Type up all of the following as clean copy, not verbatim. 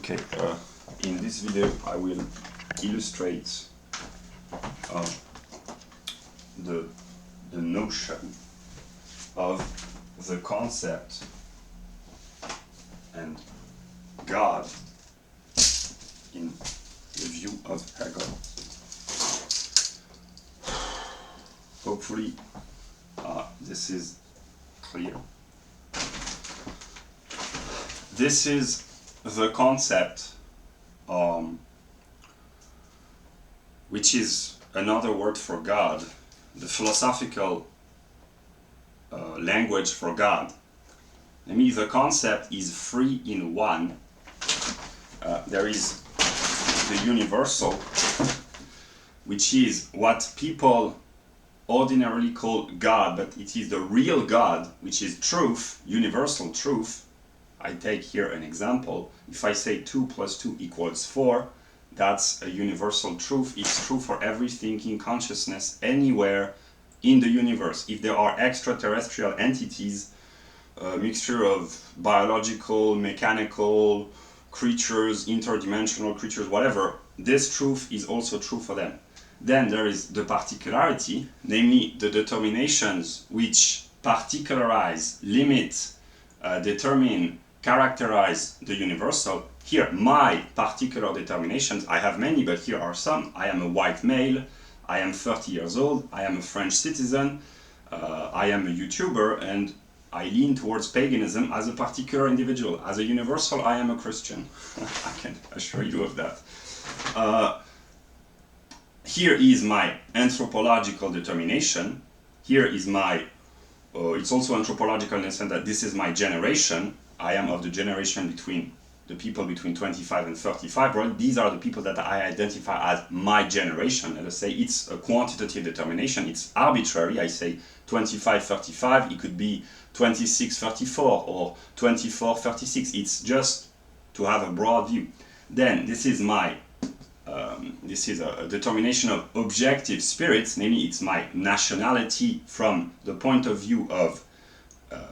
Okay, in this video I will illustrate the notion of the concept and God in the view of Hegel. Hopefully this is clear. This is the concept which is another word for God, the philosophical language for God. I mean, the concept is three in one. There is the universal, which is what people ordinarily call God, but it is the real God, which is truth, universal truth. I take here an example. If I say 2 plus 2 equals 4, that's a universal truth. It's true for every thinking consciousness anywhere in the universe. If there are extraterrestrial entities, a mixture of biological, mechanical creatures, interdimensional creatures, whatever, this truth is also true for them. Then there is the particularity, namely the determinations which particularize, limit, determine, characterize the universal. Here, my particular determinations, I have many, but here are some. I am a white male, I am 30 years old, I am a French citizen, I am a YouTuber, and I lean towards paganism as a particular individual. As a universal, I am a Christian. I can assure you of that. Here is my anthropological determination. Here is my, it's also anthropological in the sense that this is my generation. I am of the generation between the people between 25 and 35. Right? These are the people that I identify as my generation. Let us say it's a quantitative determination. It's arbitrary. I say 25, 35. It could be 26, 34 or 24, 36. It's just to have a broad view. Then this is my this is a determination of objective spirits, namely it's my nationality from the point of view of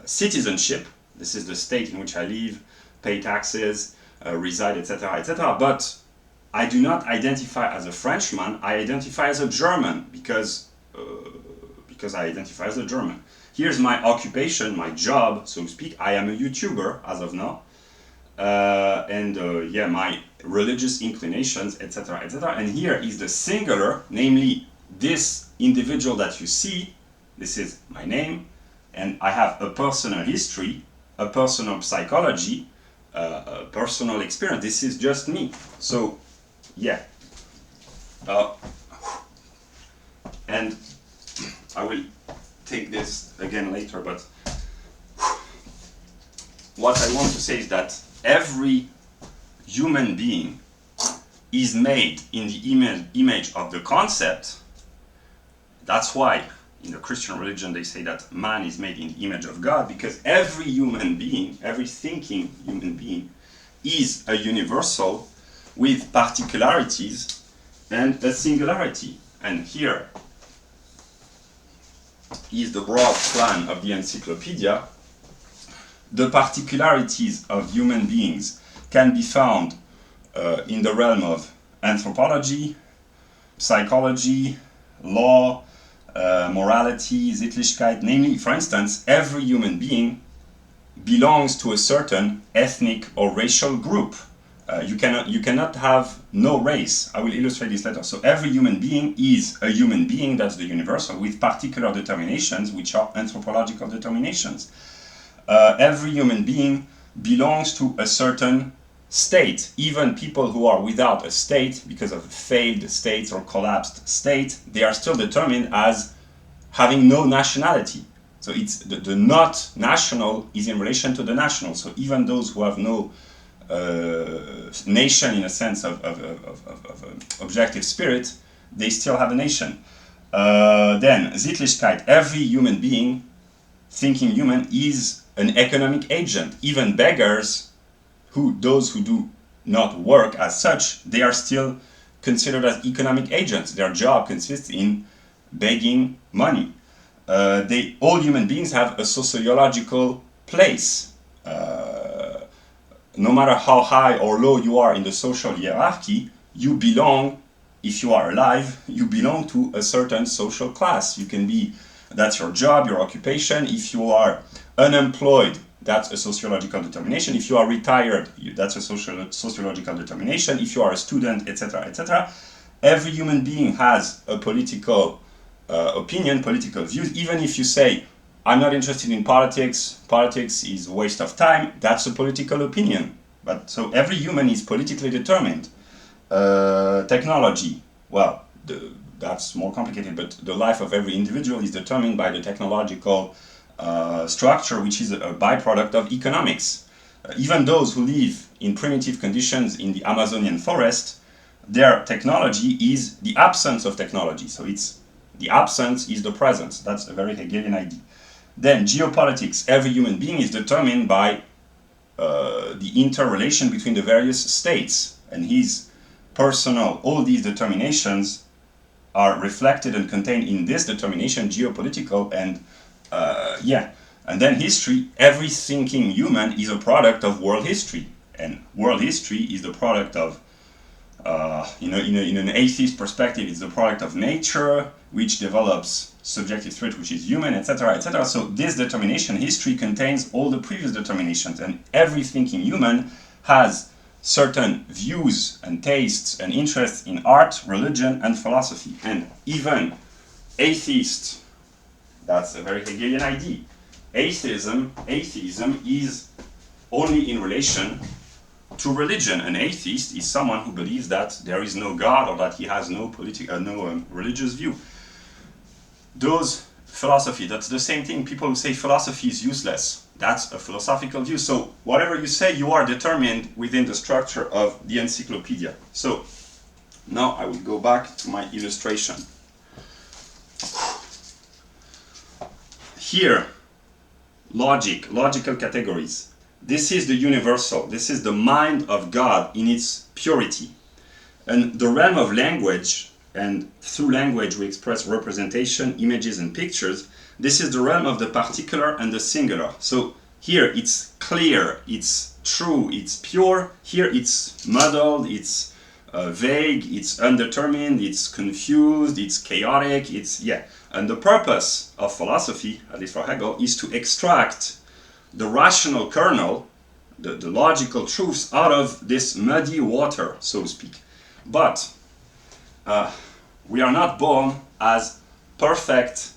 citizenship. This is the state in which I live, pay taxes, reside, etc., etc. But I do not identify as a Frenchman. I identify as a German because I identify as a German. Here's my occupation, my job, so to speak. I am a YouTuber as of now. Yeah, my religious inclinations, etc., etc. And here is the singular, namely this individual that you see. This is my name, and I have a personal history, a personal psychology, a personal experience. This is just me. So, yeah. And I will take this again later, but what I want to say is that every human being is made in the image of the concept. That's why in the Christian religion they say that man is made in the image of God, because every human being, every thinking human being, is a universal with particularities and a singularity. And here is the broad plan of the encyclopedia. The particularities of human beings can be found in the realm of anthropology, psychology, law, morality, Wirklichkeit. Namely, for instance, every human being belongs to a certain ethnic or racial group. You cannot have no race. I will illustrate this later. So every human being is a human being, that's the universal, with particular determinations, which are anthropological determinations. Every human being belongs to a certain state. Even people who are without a state, because of failed states or collapsed state, they are still determined as having no nationality. So it's the not national is in relation to the national. So even those who have no nation in a sense of objective spirit, they still have a nation. Then Wirklichkeit, every human being, thinking human, is an economic agent. Even beggars, those who do not work as such, they are still considered as economic agents. Their job consists in begging money. All human beings have a sociological place. no matter how high or low you are in the social hierarchy, you belong, if you are alive, you belong to a certain social class. You can be, that's your job, your occupation. If you are unemployed, that's a sociological determination. If you are retired, that's a sociological determination. If you are a student, etc., etc. Every human being has a political opinion, political views. Even if you say, I'm not interested in politics, politics is a waste of time, that's a political opinion. But so every human is politically determined. Technology, well, that's more complicated, but the life of every individual is determined by the technological structure, which is a byproduct of economics. Even those who live in primitive conditions in the Amazonian forest, their technology is the absence of technology. So it's the absence is the presence. That's a very Hegelian idea. Then geopolitics, every human being is determined by the interrelation between the various states, and his personal, all these determinations are reflected and contained in this determination, geopolitical, and and then history, every thinking human is a product of world history, and world history is the product of in an atheist perspective, it's the product of nature, which develops subjective truth, which is human, etc., etc. So this determination, history, contains all the previous determinations, and every thinking human has certain views and tastes and interests in art, religion, and philosophy. And even atheists, that's a very Hegelian idea. Atheism is only in relation to religion. An atheist is someone who believes that there is no God or that he has no religious view. Those philosophy, that's the same thing. People who say philosophy is useless, that's a philosophical view. So whatever you say, you are determined within the structure of the encyclopedia. So now I will go back to my illustration. Here, logical categories. This is the universal. This is the mind of God in its purity. And the realm of language, and through language we express representation, images, and pictures. This is the realm of the particular and the singular. So here it's clear, it's true, it's pure. Here it's muddled, it's vague, it's undetermined, it's confused, it's chaotic, And the purpose of philosophy, at least for Hegel, is to extract the rational kernel, the logical truths, out of this muddy water, so to speak. But we are not born as perfect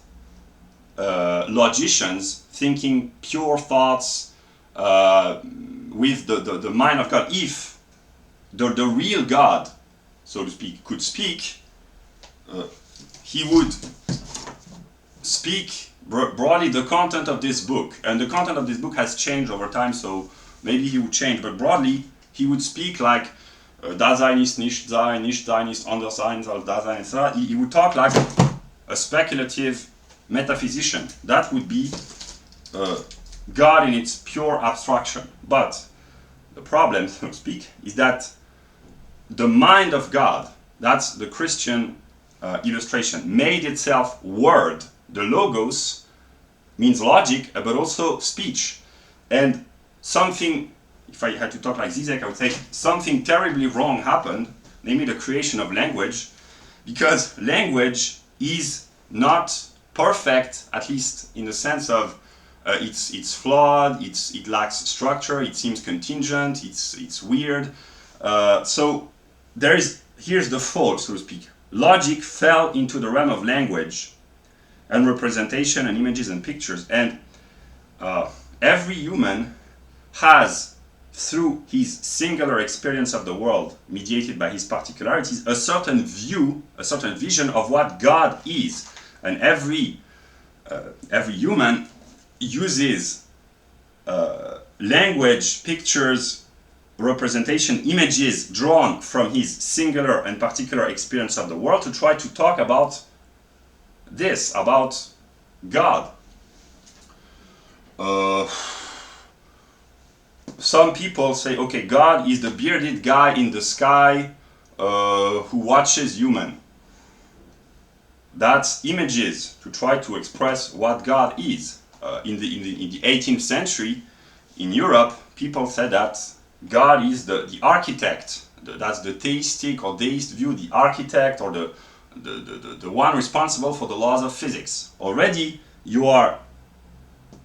logicians, thinking pure thoughts with the mind of God. If the real God, so to speak, could speak, he would speak broadly the content of this book. And the content of this book has changed over time, so maybe he would change, but broadly he would speak like Dasein ist nicht sein, nicht sein ist anders sein soll Dasein, etc. He would talk like a speculative metaphysician. That would be God in its pure abstraction. But the problem, so to speak, is that the mind of God, that's the Christian illustration, made itself word. The logos means logic, but also speech. And something, if I had to talk like Zizek, I would say something terribly wrong happened, namely the creation of language, because language is not perfect, at least in the sense of it's flawed, it lacks structure, it seems contingent, it's weird. So here's the fault, so to speak. Logic fell into the realm of language and representation and images and pictures, and every human has, through his singular experience of the world, mediated by his particularities, a certain view, a certain vision of what God is. And every human uses language, pictures, representation, images drawn from his singular and particular experience of the world to try to talk about this, about God. Some people say, okay, God is the bearded guy in the sky who watches human. That's images to try to express what God is. In the 18th century, in Europe, people said that God is the architect. That's the theistic or deist view, the architect or the one responsible for the laws of physics. Already you are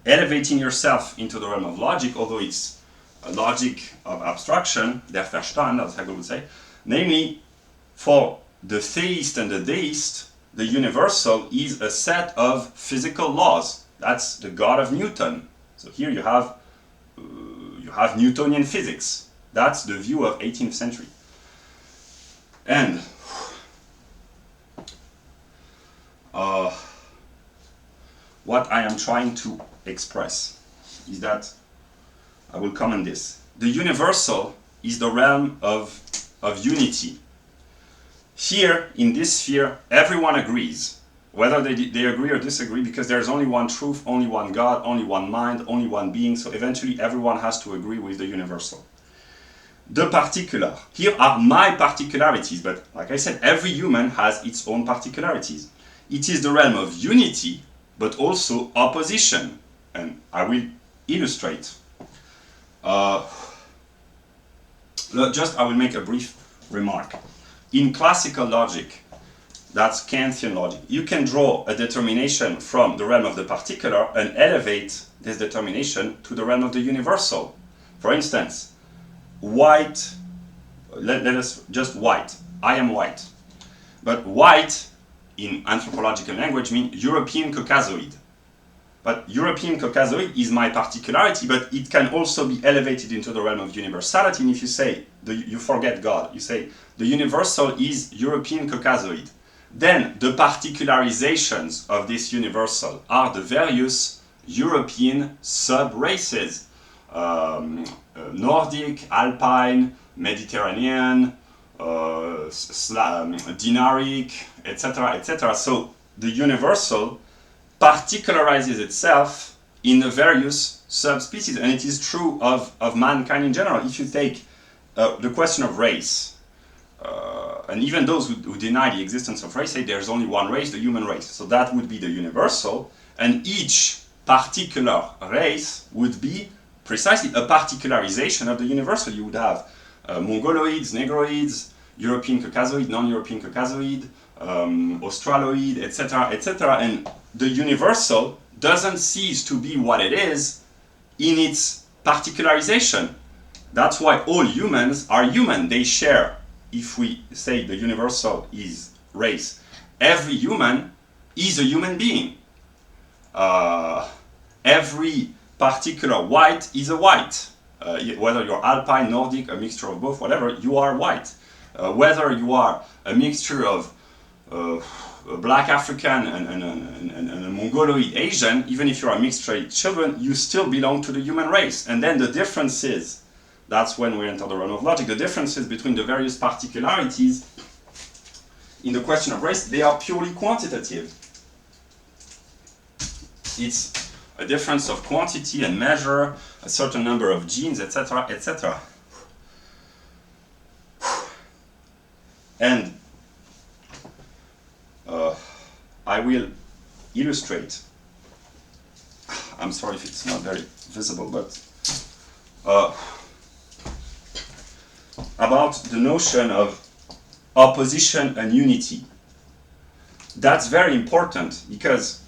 elevating yourself into the realm of logic, although it's a logic of abstraction, der Verstand, as Hegel would say. Namely, for the theist and the deist, the universal is a set of physical laws. That's the God of Newton. So here you have Newtonian physics. That's the view of 18th century. And what I am trying to express is that I will comment this. The universal is the realm of unity. Here, in this sphere, everyone agrees, whether they agree or disagree, because there's only one truth, only one God, only one mind, only one being, so eventually everyone has to agree with the universal. The particular. Here are my particularities, but like I said, every human has its own particularities. It is the realm of unity, but also opposition, and I will illustrate. I will make a brief remark. In classical logic, that's Kantian logic, you can draw a determination from the realm of the particular and elevate this determination to the realm of the universal. For instance, white, let us just white. I am white. But white, in anthropological language, means European Caucasoid. But European Caucasoid is my particularity, but it can also be elevated into the realm of universality. And if you say, you forget God, you say, the universal is European Caucasoid. Then the particularizations of this universal are the various European sub-races. Nordic, Alpine, Mediterranean, Dinaric, etc., etc. So the universal particularizes itself in the various subspecies, and it is true of mankind in general. If you take the question of race, and even those who deny the existence of race say there's only one race, the human race. So that would be the universal, and each particular race would be precisely a particularization of the universal. You would have Mongoloids, Negroids, European Caucasoid, non-European Caucasoid, Australoid, etc., etc. And the universal doesn't cease to be what it is in its particularization. That's why all humans are human. They share, if we say the universal is race, every human is a human being. Every particular white is a white. Whether you're Alpine, Nordic, a mixture of both, whatever, you are white. Whether you are a mixture of black African and a Mongoloid Asian, even if you're a mixed race children, you still belong to the human race. And then the difference is, that's when we enter the realm of logic, the differences between the various particularities in the question of race, they are purely quantitative. It's a difference of quantity and measure, a certain number of genes, etc., etc. And I will illustrate. I'm sorry if it's not very visible, but about the notion of opposition and unity. That's very important because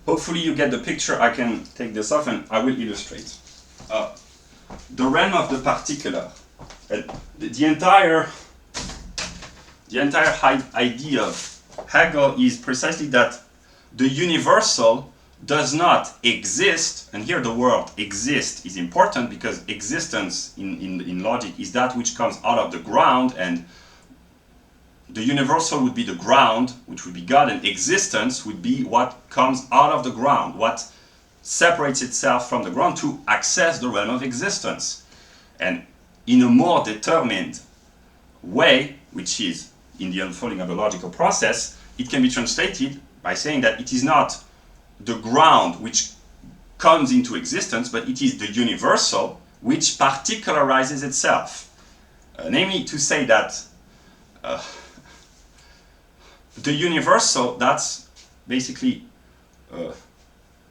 hopefully you get the picture. I can take this off and I will illustrate. The realm of the particular. The entire idea of Hegel is precisely that the universal does not exist, and here the word exist is important because existence in logic is that which comes out of the ground, and the universal would be the ground, which would be God, and existence would be what comes out of the ground, what separates itself from the ground to access the realm of existence. And in a more determined way, which is in the unfolding of the logical process, it can be translated by saying that it is not the ground which comes into existence, but it is the universal which particularizes itself. Namely, to say that the universal, that's basically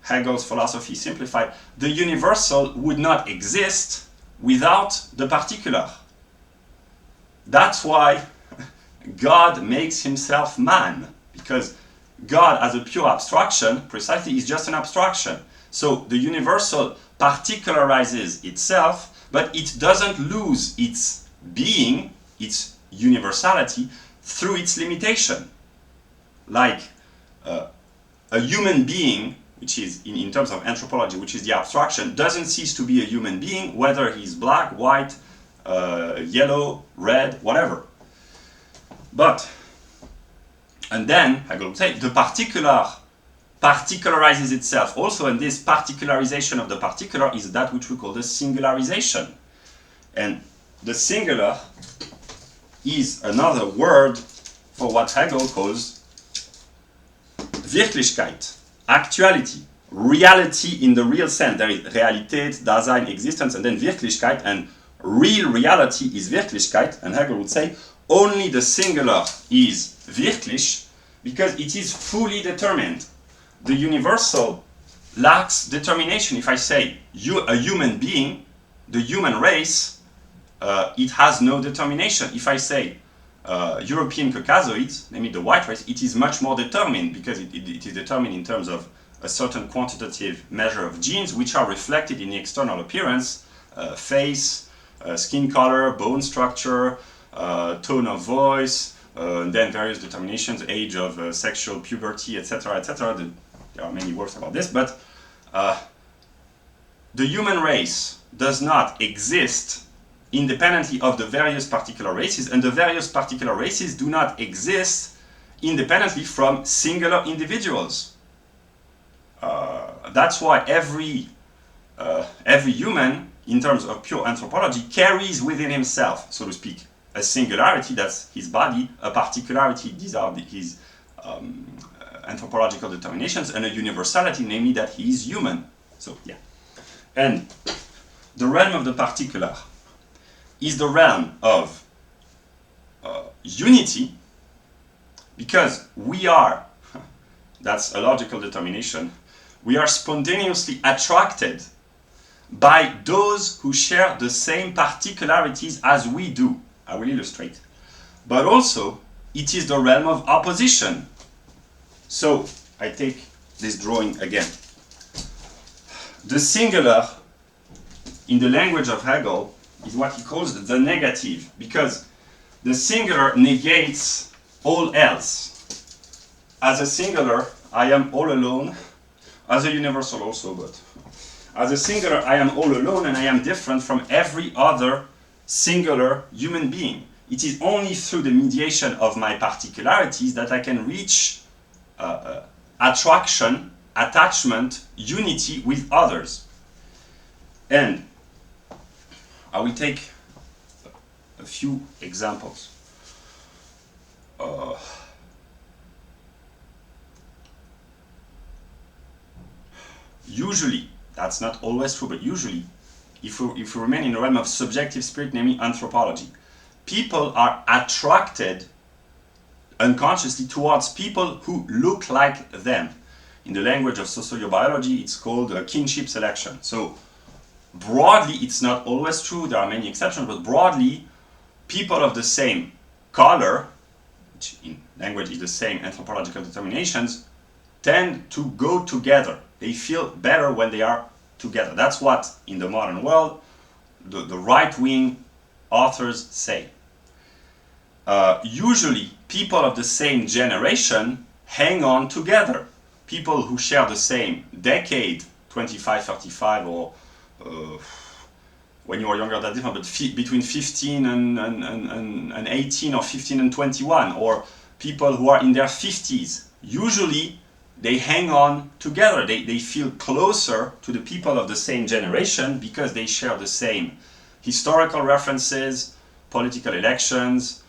Hegel's philosophy simplified, the universal would not exist without the particular. That's why God makes himself man, because God as a pure abstraction precisely is just an abstraction. So the universal particularizes itself, but it doesn't lose its being, its universality, through its limitation. Like a human being, which is in terms of anthropology, which is the abstraction, doesn't cease to be a human being, whether he's black, white, yellow, red, whatever. But, and then I will say, the particular particularizes itself also, and this particularization of the particular is that which we call the singularization. And the singular is another word for what Hegel calls Wirklichkeit, actuality, reality in the real sense. There is Realität, Dasein, Existenz, and then Wirklichkeit, and real reality is Wirklichkeit, and Hegel would say only the singular is wirklich because it is fully determined. The universal lacks determination. If I say a human being, the human race, it has no determination. If I say European Caucasoids, namely the white race, it is much more determined because it is determined in terms of a certain quantitative measure of genes which are reflected in the external appearance, face, skin color, bone structure, tone of voice, and then various determinations, age of sexual puberty, etc., etc. There are many words about this, but the human race does not exist independently of the various particular races, and the various particular races do not exist independently from singular individuals. That's why every human, in terms of pure anthropology, carries within himself, so to speak, a singularity, that's his body, a particularity, these are his anthropological determinations, and a universality, namely that he is human. So, yeah. And the realm of the particular is the realm of unity, because we are, that's a logical determination, we are spontaneously attracted by those who share the same particularities as we do. I will illustrate. But also, it is the realm of opposition. So, I take this drawing again. The singular, in the language of Hegel, is what he calls the negative, because the singular negates all else. As a singular, I am all alone, as a universal also, but as a singular, I am all alone and I am different from every other singular human being. It is only through the mediation of my particularities that I can reach attraction, attachment, unity with others. And I will take a few examples. Usually, that's not always true, but usually, if we remain in the realm of subjective spirit, namely anthropology, people are attracted unconsciously towards people who look like them. In the language of sociobiology, it's called kinship selection. So, broadly, it's not always true, there are many exceptions, but broadly, people of the same color, which in language is the same anthropological determinations, tend to go together. They feel better when they are together. That's what, in the modern world, the right-wing authors say. Usually, people of the same generation hang on together. People who share the same decade, 25, 35, or when you are younger that's different, but between 15 and 18, or 15 and 21, or people who are in their 50s, usually they hang on together. They feel closer to the people of the same generation because they share the same historical references, political elections,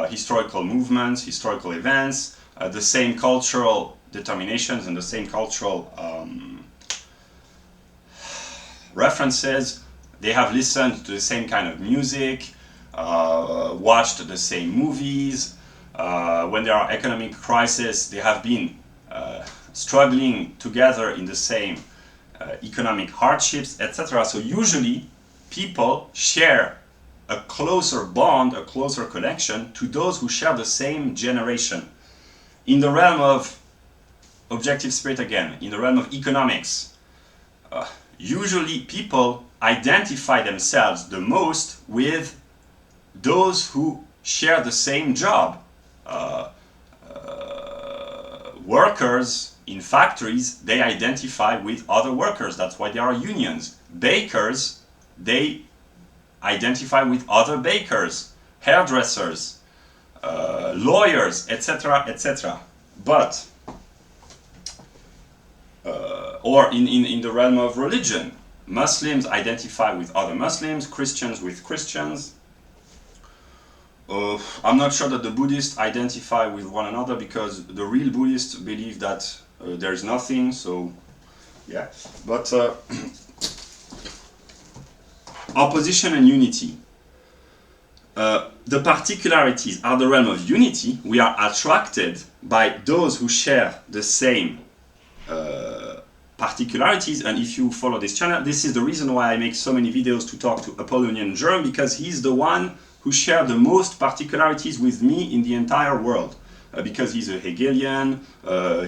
historical movements, historical events, the same cultural determinations and the same cultural references. They have listened to the same kind of music, watched the same movies. When there are economic crises, they have been struggling together in the same economic hardships, etc. So usually people share a closer bond, a closer connection to those who share the same generation. In the realm of objective spirit again, in the realm of economics, usually people identify themselves the most with those who share the same job. Workers in factories, they identify with other workers. That's why there are unions. Bakers, they identify with other bakers. Hairdressers, lawyers, etc., etc. But, or in the realm of religion, Muslims identify with other Muslims, Christians with Christians. I'm not sure that the Buddhists identify with one another, because the real Buddhists believe that there is nothing, so yeah. But opposition and unity. The particularities are the realm of unity. We are attracted by those who share the same particularities, and if you follow this channel, this is the reason why I make so many videos to talk to Apollonian Germ, because he's the one who shared the most particularities with me in the entire world. Because he's a Hegelian,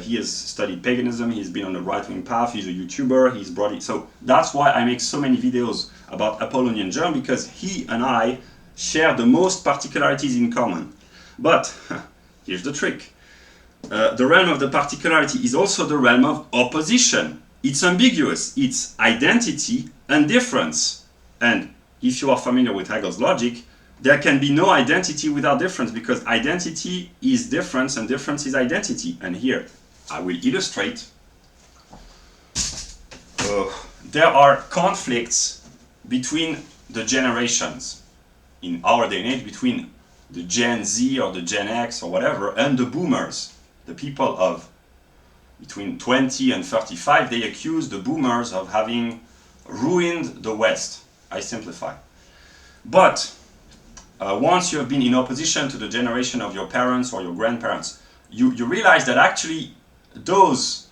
he has studied paganism, he's been on the right-wing path, he's a YouTuber, he's brought it. So that's why I make so many videos about Apollonian Germ, because he and I share the most particularities in common. But here's the trick. The realm of the particularity is also the realm of opposition. It's ambiguous, it's identity and difference. And if you are familiar with Hegel's logic, there can be no identity without difference, because identity is difference and difference is identity. And here I will illustrate. There are conflicts between the generations in our day and age, between the Gen Z or the Gen X or whatever and the boomers. The people of between 20 and 35, they accuse the boomers of having ruined the West. I simplify. But once you have been in opposition to the generation of your parents or your grandparents, you realize that actually those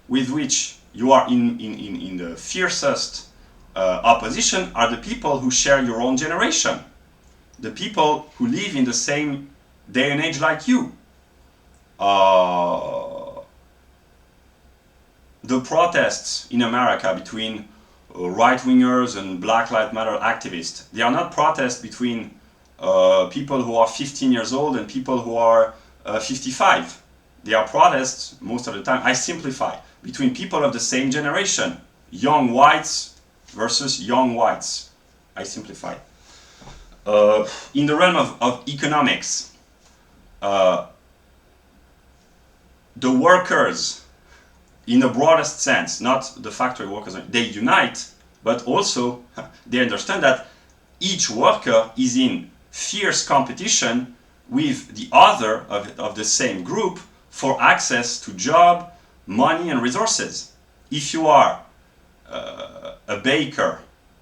with which you are in the fiercest opposition are the people who share your own generation. The people who live in the same day and age like you. The protests in America between right-wingers and Black Lives Matter activists, they are not protests between people who are 15 years old and people who are 55. They are protests, most of the time, I simplify, between people of the same generation. Young whites versus young whites. I simplify. In the realm of economics, the workers, in the broadest sense, not the factory workers, they unite, but also they understand that each worker is in fierce competition with the other of the same group for access to job, money and resources. If you are a baker,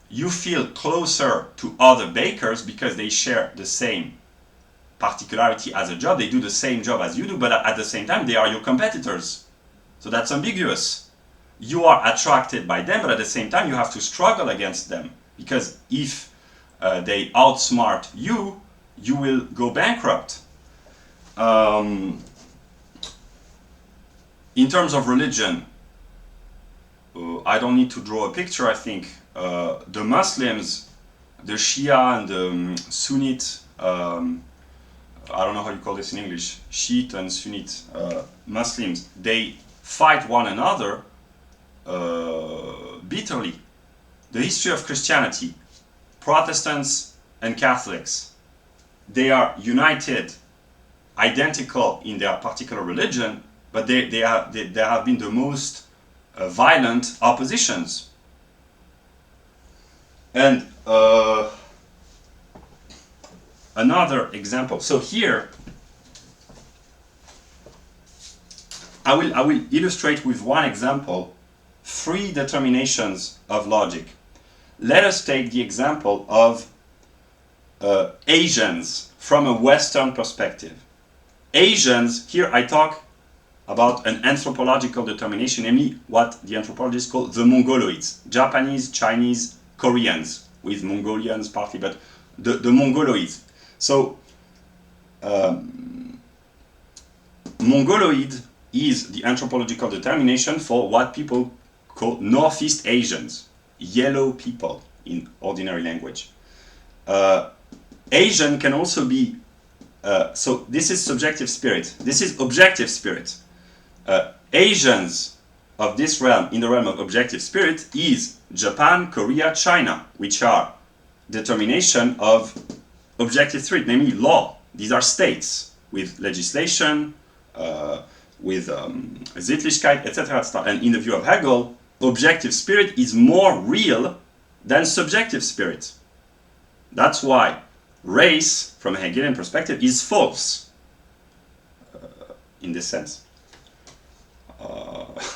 you feel closer to other bakers because they share the same particularity as a job, they do the same job as you do, but at the same time they are your competitors. So that's ambiguous. You are attracted by them, but at the same time you have to struggle against them, because if they outsmart you, you will go bankrupt. In terms of religion, I don't need to draw a picture, I think. The Muslims, the Shia and the Sunnite, I don't know how you call this in English, Shiite and Sunnite Muslims, they fight one another bitterly. The history of Christianity, Protestants and Catholics, they are united, identical in their particular religion, but there have been the most violent oppositions. And another example. So here, I will illustrate with one example three determinations of logic. Let us take the example of Asians from a Western perspective. Asians, here I talk about an anthropological determination, namely what the anthropologists call the Mongoloids, Japanese, Chinese, Koreans. with Mongolians partly, but the Mongoloids. So Mongoloid is the anthropological determination for what people call Northeast Asians, yellow people in ordinary language. Asian can also be, so this is subjective spirit, this is objective spirit. Asians of this realm, in the realm of objective spirit, is Japan, Korea, China, which are determination of objective spirit, namely law. These are states with legislation, with Wirklichkeit, etc., etc. And in the view of Hegel, objective spirit is more real than subjective spirit. That's why race, from a Hegelian perspective, is false in this sense.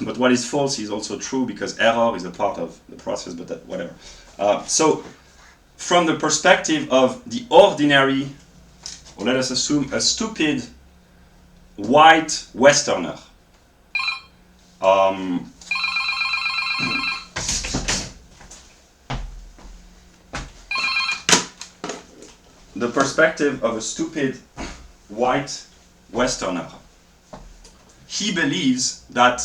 But what is false is also true because error is a part of the process, but that, whatever. So, from the perspective of the ordinary, or let us assume a stupid white Westerner, the perspective of a stupid white Westerner, he believes that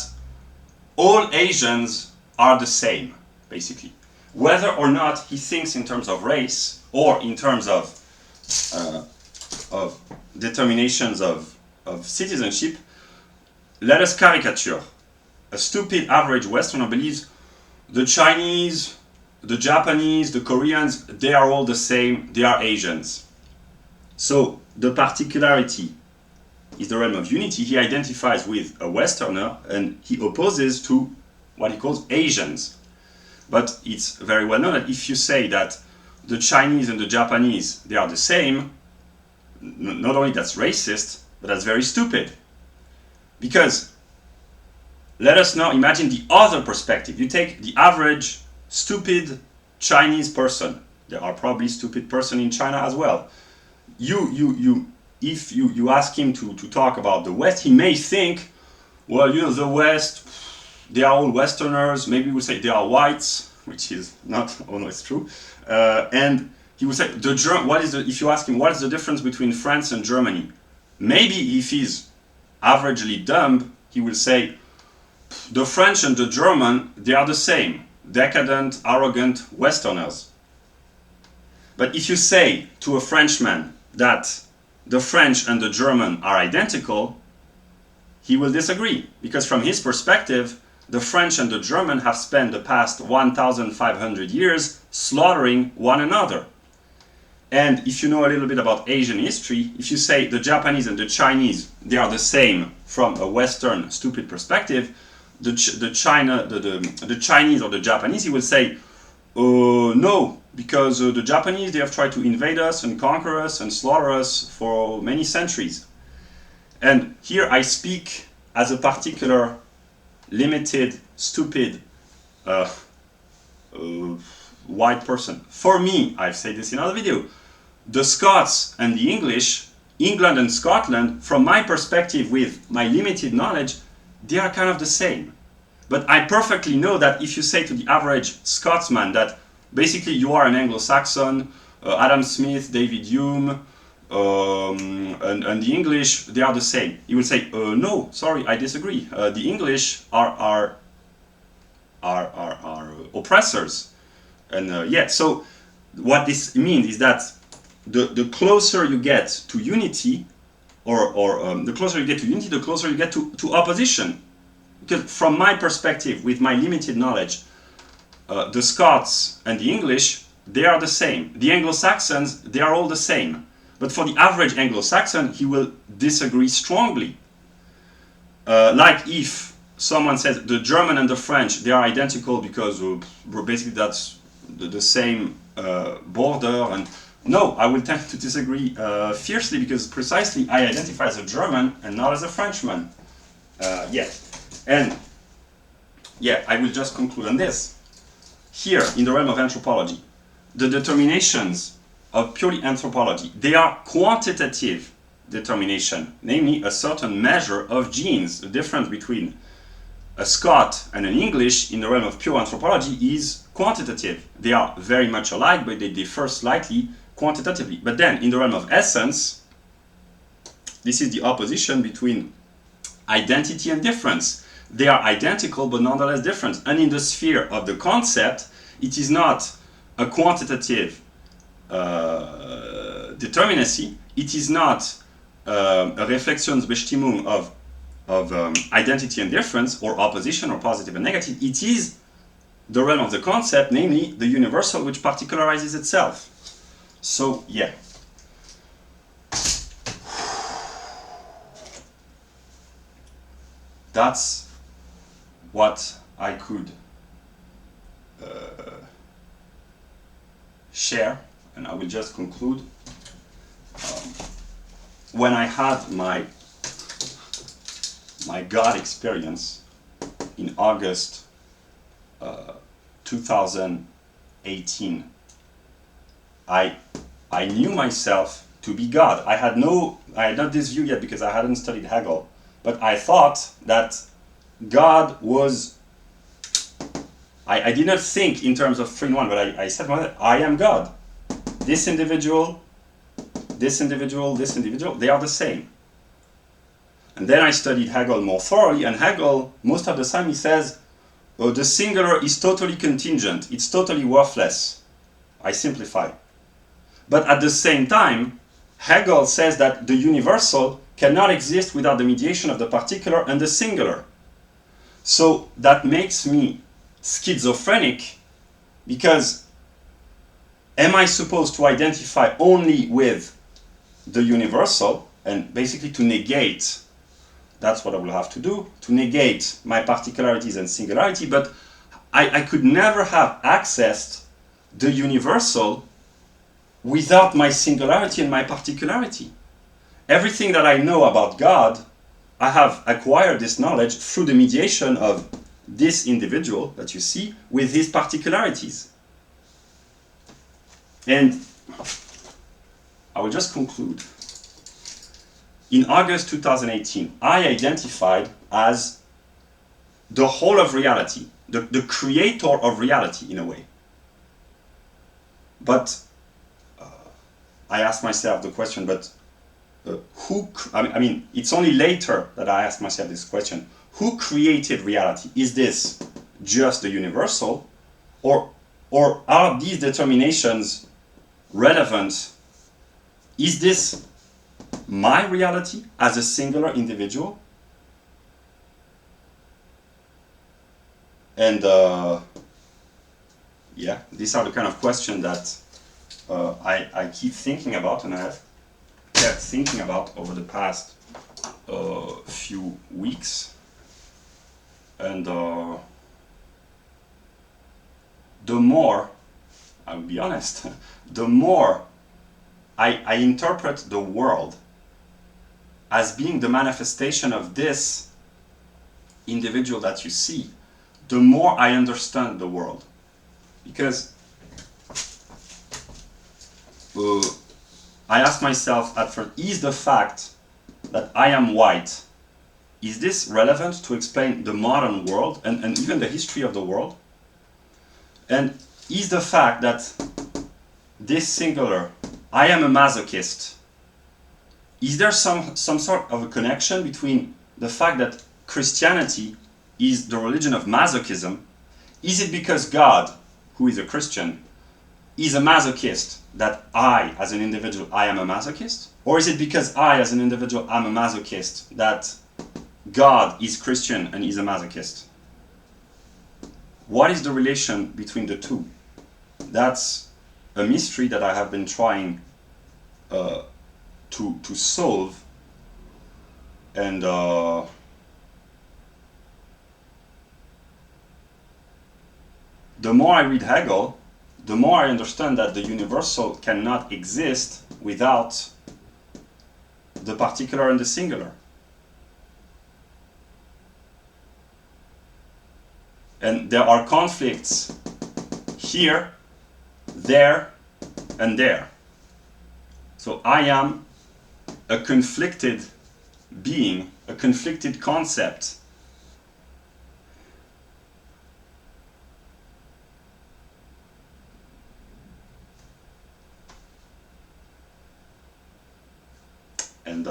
all Asians are the same, basically. Whether or not he thinks in terms of race or in terms of determinations of citizenship, let us caricature. A stupid average Westerner believes the Chinese, the Japanese, the Koreans, they are all the same, they are Asians. So the particularity is the realm of unity. He identifies with a Westerner and he opposes to what he calls Asians. But it's very well known that if you say that the Chinese and the Japanese, they are the same, not only that's racist, but that's very stupid. Because let us now imagine the other perspective. You take the average stupid Chinese person. There are probably stupid person in China as well. If you ask him to talk about the West, he may think, well, the West, they are all Westerners. Maybe we'll say they are whites, which is not always true. And he would say, if you ask him, what is the difference between France and Germany? Maybe if he's averagely dumb, he will say, the French and the German, they are the same. Decadent, arrogant Westerners. But if you say to a Frenchman that the French and the German are identical, he will disagree. Because from his perspective, the French and the German have spent the past 1,500 years slaughtering one another. And if you know a little bit about Asian history, if you say the Japanese and the Chinese, they are the same from a Western stupid perspective, the Chinese or the Japanese, he will say, no, because the Japanese, they have tried to invade us and conquer us and slaughter us for many centuries. And here I speak as a particular, limited, stupid, white person. For me, I've said this in another video, the Scots and the English, England and Scotland, from my perspective with my limited knowledge, they are kind of the same. But I perfectly know that if you say to the average Scotsman that basically you are an Anglo-Saxon, Adam Smith, David Hume, and the English, they are the same. He will say, no, sorry, I disagree. The English are oppressors. And so what this means is that the closer you get to unity, the closer you get to unity, the closer you get to opposition. Because from my perspective, with my limited knowledge, the Scots and the English, they are the same. The Anglo-Saxons, they are all the same. But for the average Anglo-Saxon, he will disagree strongly. Like if someone says the German and the French, they are identical because basically that's the same border. And no, I will tend to disagree fiercely because precisely I identify as a German and not as a Frenchman. And I will just conclude on this. Here, in the realm of anthropology, the determinations of purely anthropology, they are quantitative determination, namely a certain measure of genes, the difference between a Scot and an English in the realm of pure anthropology is quantitative. They are very much alike, but they differ slightly quantitatively. But then, in the realm of essence, this is the opposition between identity and difference. They are identical, but nonetheless different. And in the sphere of the concept, it is not a quantitative determinacy. It is not a Reflexionsbestimmung of identity and difference, or opposition, or positive and negative. It is the realm of the concept, namely the universal, which particularizes itself. So, yeah. That's what I could share, and I will just conclude. When I had my God experience in August 2018, I knew myself to be God. I had not this view yet because I hadn't studied Hegel, but I thought that God was, I did not think in terms of 3 in 1, but I said, I am God. This individual, this individual, this individual, they are the same. And then I studied Hegel more thoroughly, and Hegel, most of the time, he says, oh, the singular is totally contingent, it's totally worthless. I simplify. But at the same time, Hegel says that the universal cannot exist without the mediation of the particular and the singular. So that makes me schizophrenic, because am I supposed to identify only with the universal and basically to negate, that's what I will have to do, to negate my particularities and singularity, but I could never have accessed the universal without my singularity and my particularity. Everything that I know about God, I have acquired this knowledge through the mediation of this individual that you see with his particularities. And I will just conclude. In August 2018, I identified as the whole of reality, the creator of reality in a way. But I asked myself the question, but I mean, it's only later that I asked myself this question. Who created reality? Is this just the universal? Or are these determinations relevant? Is this my reality as a singular individual? And yeah, these are the kind of questions that I keep thinking about, and I have kept thinking about over the past few weeks. And the more, I'll be honest, the more I interpret the world as being the manifestation of this individual that you see, the more I understand the world. Because I ask myself at first, is the fact that I am white, is this relevant to explain the modern world and even the history of the world? And is the fact that this singular, I am a masochist, is there some sort of a connection between the fact that Christianity is the religion of masochism? Is it because God, who is a Christian, is a masochist that I, as an individual, I am a masochist? Or is it because I, as an individual, am a masochist that God is Christian and is a masochist? What is the relation between the two? That's a mystery that I have been trying to solve, and the more I read Hegel, the more I understand that the universal cannot exist without the particular and the singular. And there are conflicts here, there, and there. So I am a conflicted being, a conflicted concept. And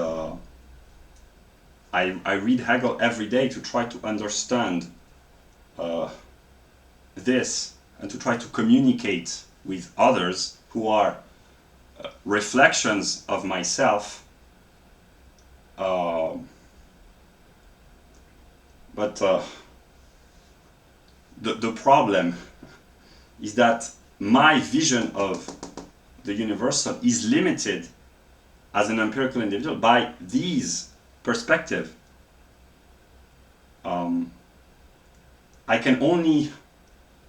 I read Hegel every day to try to understand this and to try to communicate with others who are reflections of myself. But the problem is that my vision of the universal is limited as an empirical individual by these perspectives. I can only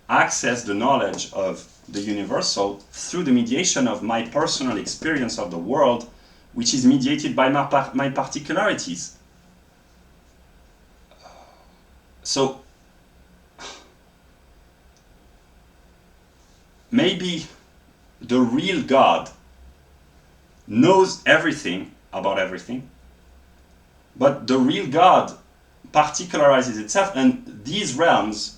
access the knowledge of the universal through the mediation of my personal experience of the world, which is mediated by my particularities. So maybe the real God knows everything about everything, but the real God particularizes itself, and these realms,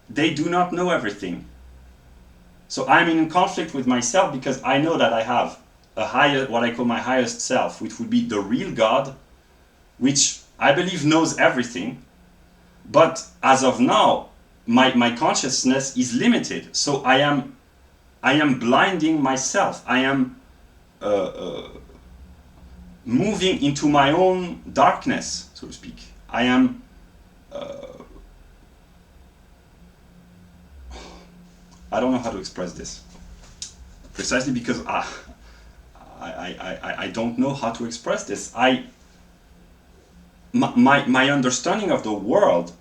they do not know everything. So I'm in conflict with myself because I know that I have a higher, what I call my highest self, which would be the real God, which I believe knows everything. But as of now, my consciousness is limited. So I am blinding myself. I am moving into my own darkness, so to speak. I am I don't know how to express this. Precisely because I don't know how to express this. My understanding of the world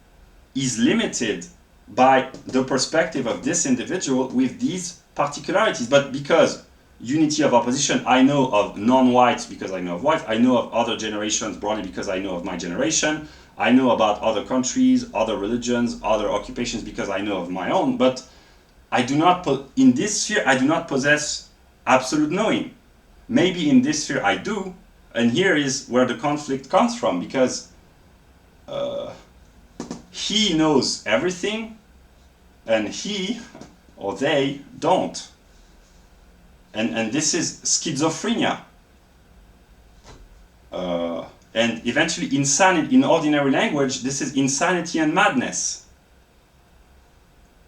is limited by the perspective of this individual with these particularities. But because unity of opposition, I know of non-whites because I know of whites, I know of other generations broadly because I know of my generation, I know about other countries, other religions, other occupations because I know of my own, but I do not, in this sphere, I do not possess absolute knowing. Maybe in this sphere I do, and here is where the conflict comes from, because he knows everything, and he or they don't. And this is schizophrenia. And eventually insanity, in ordinary language, this is insanity and madness.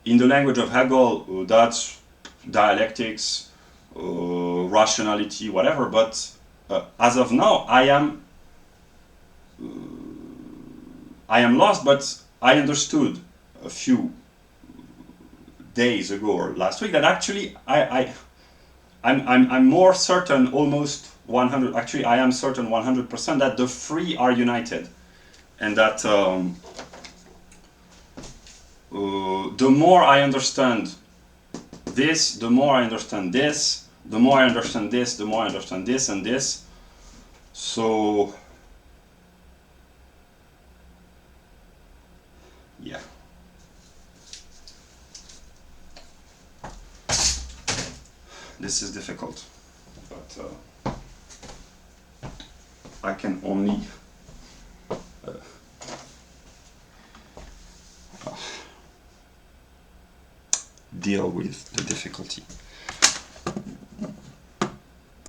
In the language of Hegel, that's dialectics, rationality, whatever, but as of now, I am lost, but I understood a few days ago or last week that actually I'm more certain, almost 100, actually I am certain 100% that the three are united, and that the more I understand this, the more I understand this, the more I understand this, the more I understand this and this. So yeah. This is difficult, but I can only deal with the difficulty.